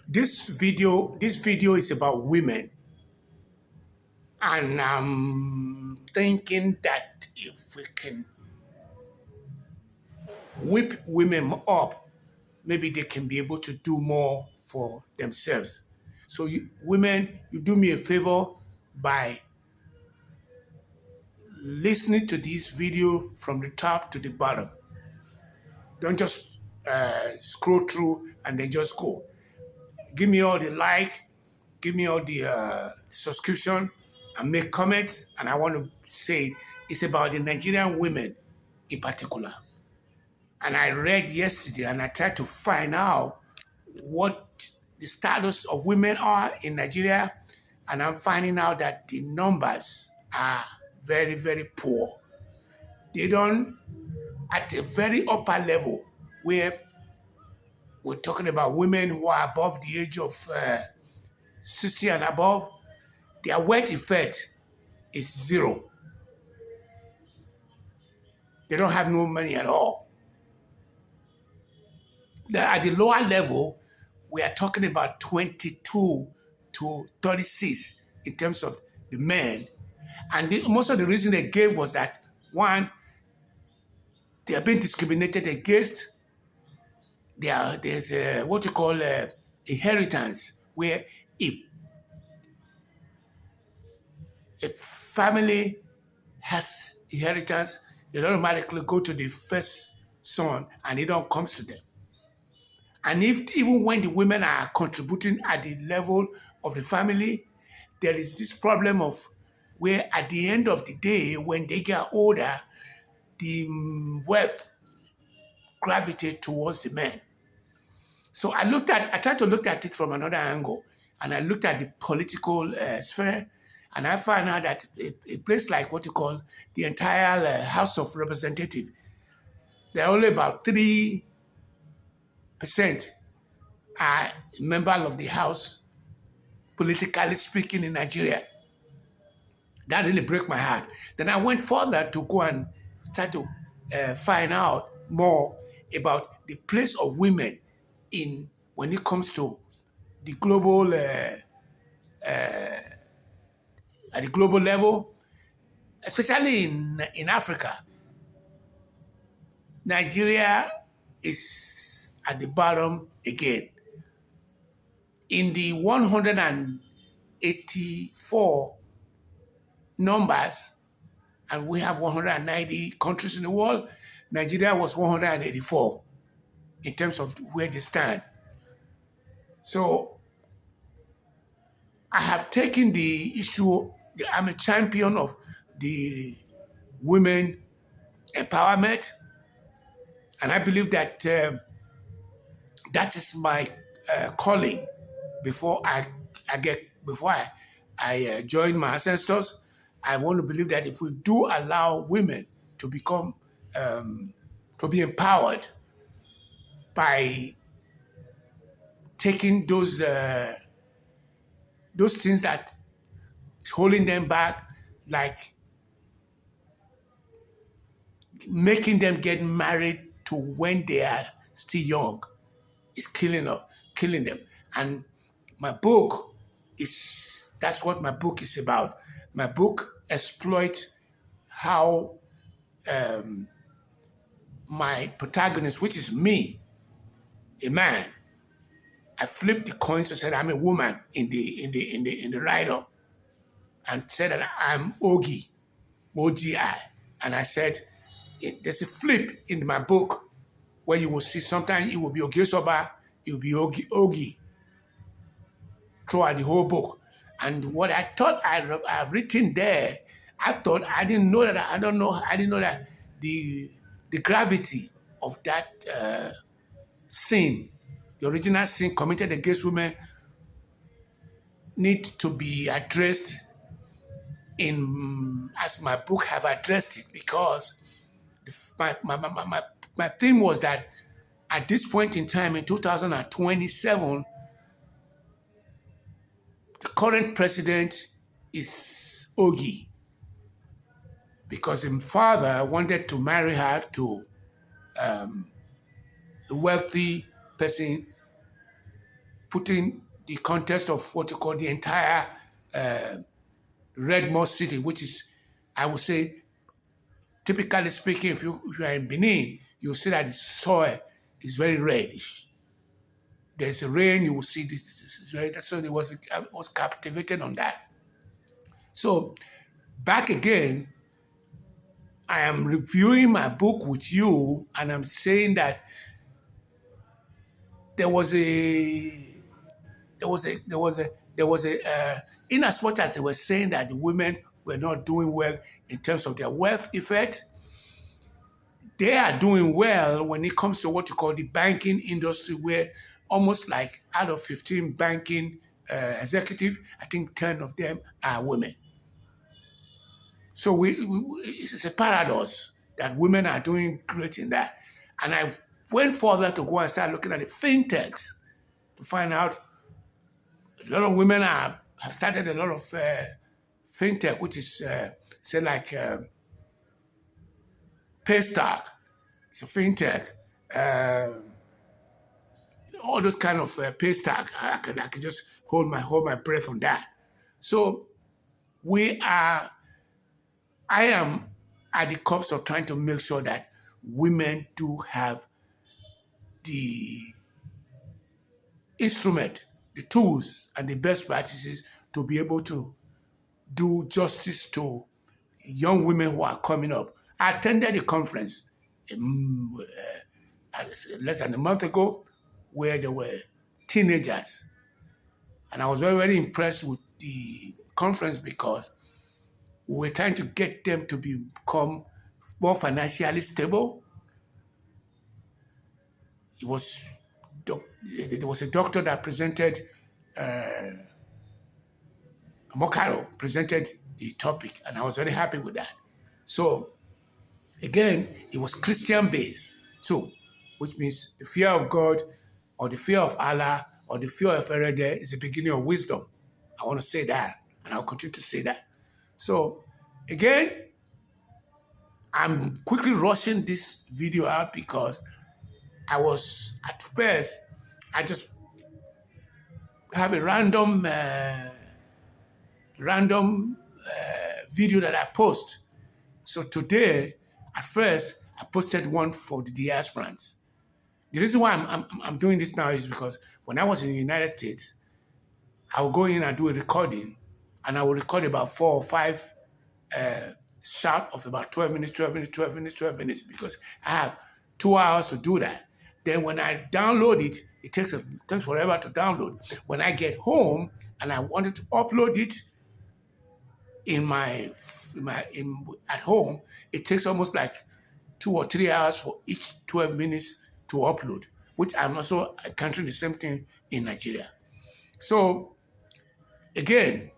This video is about women, and I'm thinking that if we can whip women up, maybe they can be able to do more for themselves. So, women, you do me a favor by listening to this video from the top to the bottom. Don't just scroll through and then just go. Give me all the like, give me all the subscription, and make comments. And I want to say it's about the Nigerian women in particular. And I read yesterday and I tried to find out what the status of women are in Nigeria. And I'm finding out that the numbers are very, very poor. They don't, at a very upper level, where we're talking about women who are above the age of 60 and above, their wealth effect is zero. They don't have no money at all. At the lower level, we are talking about 22 to 36 in terms of the men. And most of the reason they gave was that, one, they are being discriminated against. There's what you call inheritance, where if a family has inheritance, they automatically go to the first son and it don't come to them. And even when the women are contributing at the level of the family, there is this problem of where at the end of the day, when they get older, the wealth gravitate towards the men. So I tried to look at it from another angle, and I looked at the political sphere, and I found out that a place like what you call the entire House of Representatives, there are only about 3% are members of the House, politically speaking, in Nigeria. That really broke my heart. Then I went further to go and start to find out more about the place of women in when it comes to the global at the global level, especially in Africa. Nigeria is at the bottom again. In the 184 numbers, and we have 190 countries in the world, Nigeria was 184 in terms of where they stand. So I have taken the issue, I'm a champion of the women empowerment, and I believe that that is my calling before I join my ancestors. I want to believe that if we do allow women to become to be empowered by taking those things that is holding them back, like making them get married to when they are still young, is killing them. And my book that's what my book is about. My book exploits how my protagonist, which is me, a man, I flipped the coins and said I'm a woman in the write-up, and said that I'm Ogi, OGI. And I said, there's a flip in my book where you will see sometimes it will be Ogesoba, it will be Ogi throughout the whole book. And what I thought I've written there, I didn't know that the gravity of that sin, the original sin committed against women, need to be addressed in as my book have addressed it, because my theme was that at this point in time in 2027, the current president is Ogi, because his father wanted to marry her to a wealthy person putting the context of what you call the entire Red Mosque City, which is, I would say, typically speaking, if you are in Benin, you'll see that the soil is very reddish. There's rain, you will see this red. So I was captivated on that. So back again, I am reviewing my book with you, and I'm saying that there was a there was a there was a there was a in as much as they were saying that the women were not doing well in terms of their wealth effect, they are doing well when it comes to what you call the banking industry, where almost like out of 15 banking executives, I think 10 of them are women. So it's a paradox that women are doing great in that. And I went further to go and start looking at the fintechs to find out a lot of women have started a lot of fintech, which is, say, like Paystack. It's a fintech. All those kind of Paystack. I can just hold my breath on that. So I am at the cups of trying to make sure that women do have the instrument, the tools, and the best practices to be able to do justice to young women who are coming up. I attended a conference less than a month ago where there were teenagers. And I was very, very impressed with the conference because we were trying to get them to become more financially stable. It was there was a doctor that presented, Mokaro presented the topic, and I was very happy with that. So again, it was Christian based too, which means the fear of God or the fear of Allah or the fear of Erede is the beginning of wisdom. I want to say that, and I'll continue to say that. So again, I'm quickly rushing this video out because I was at first, I just have a random video that I post. So today, at first, I posted one for the diasporans. The reason why I'm doing this now is because when I was in the United States, I would go in and do a recording, and I would record about 4 or 5 shot of about 12 minutes, 12 minutes, 12 minutes, 12 minutes, because I have 2 hours to do that. Then when I download it, it takes forever to download. When I get home and I wanted to upload it at home, it takes almost like 2 or 3 hours for each 12 minutes to upload, which I'm also encountering the same thing in Nigeria. So again,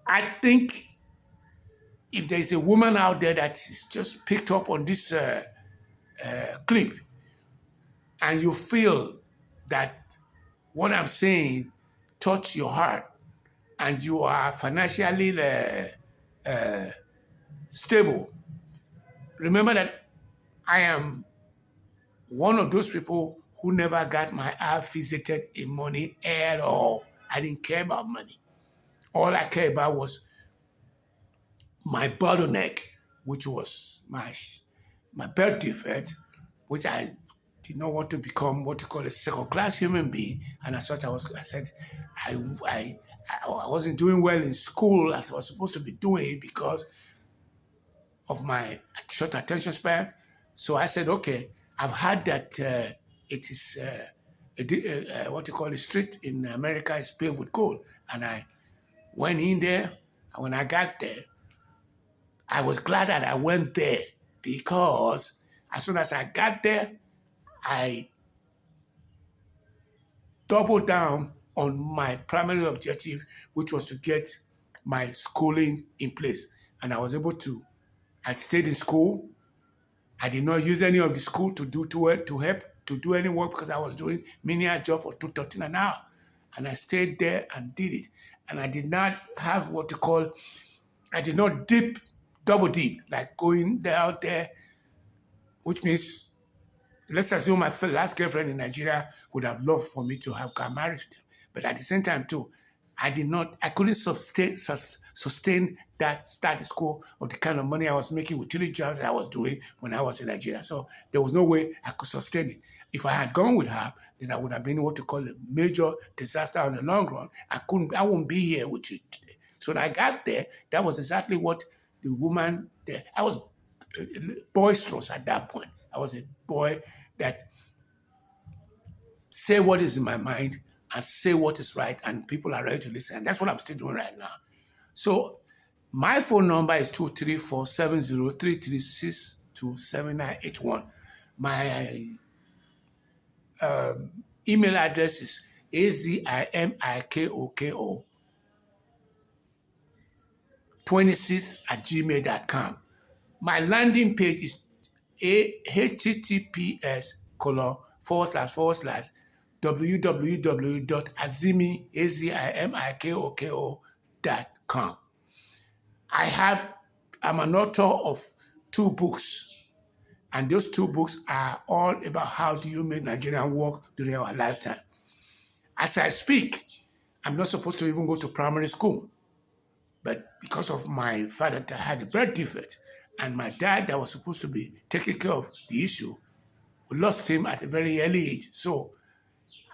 I think if there's a woman out there that is just picked up on this clip, and you feel that what I'm saying touched your heart, and you are financially stable, remember that I am one of those people who never got my eye visited in money at all. I didn't care about money. All I cared about was my bottleneck, which was my birth defect, which I did not want to become what you call a second-class human being. And as such, I said, I wasn't doing well in school as I was supposed to be doing because of my short attention span. So I said, okay, I've heard that it is what you call a street in America is paved with gold. And I went in there, and when I got there, I was glad that I went there because as soon as I got there, I doubled down on my primary objective, which was to get my schooling in place. And I stayed in school. I did not use any of the school to help to do any work because I was doing menial job for $2.13 an hour. And I stayed there and did it. And I did not have I did not double dip, like going out there, which means let's assume my last girlfriend in Nigeria would have loved for me to have got married to them. But at the same time, too, I couldn't sustain that status quo of the kind of money I was making with 3 jobs that I was doing when I was in Nigeria. So there was no way I could sustain it. If I had gone with her, then I would have been what to call a major disaster in the long run. I wouldn't be here with you today. So when I got there, that was exactly what the woman there. I was boisterous at that point. I was a boy that say what is in my mind and say what is right, and people are ready to listen. And that's what I'm still doing right now. So my phone number is 234-70-336-27981. My email address is azimiko26@gmail.com. My landing page is https://www.azimiko.com. I'm an author of 2 books, and those 2 books are all about how do you make Nigerian work during our lifetime. As I speak, I'm not supposed to even go to primary school, but because of my father that had a birth defect, and my dad that was supposed to be taking care of the issue, we lost him at a very early age. So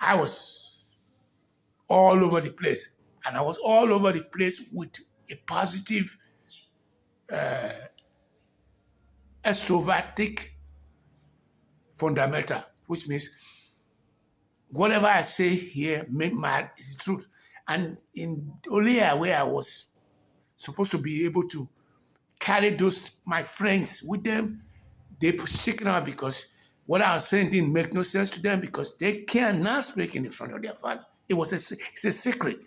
I was all over the place, and I was all over the place with a positive, extrovertic fundamental, which means whatever I say here is the truth. And in only a way I was supposed to be able to carry my friends with them, they shaking out because what I was saying didn't make no sense to them because they cannot speak in front of their father. It's a secret.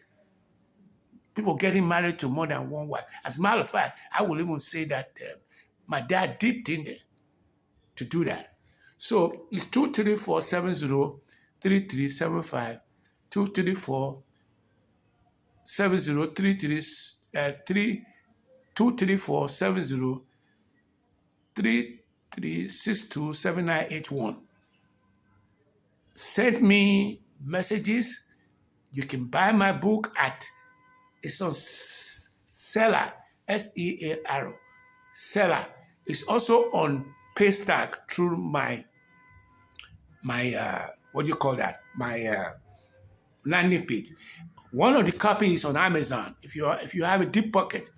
People getting married to more than one wife. As a matter of fact, I will even say that my dad dipped in there to do that. So it's 234-70-3375, 234-70-3362-7981. Send me messages. You can buy my book it's on Seller, SEAR, Seller. It's also on Paystack through my what do you call that? My landing page. One of the copies is on Amazon. If you have a deep pocket,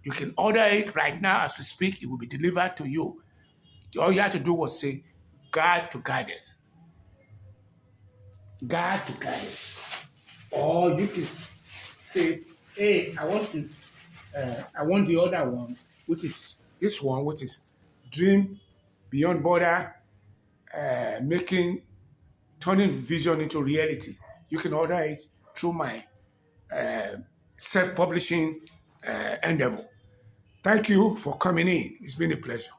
you can order it right now as we speak. It will be delivered to you. All you have to do was say, God to guide us. God to guide us. Or you can say, hey, I want the other one, which is this one, which is Dream Beyond Border, turning vision into reality. You can order it through my self-publishing endeavor. Thank you for coming in. It's been a pleasure.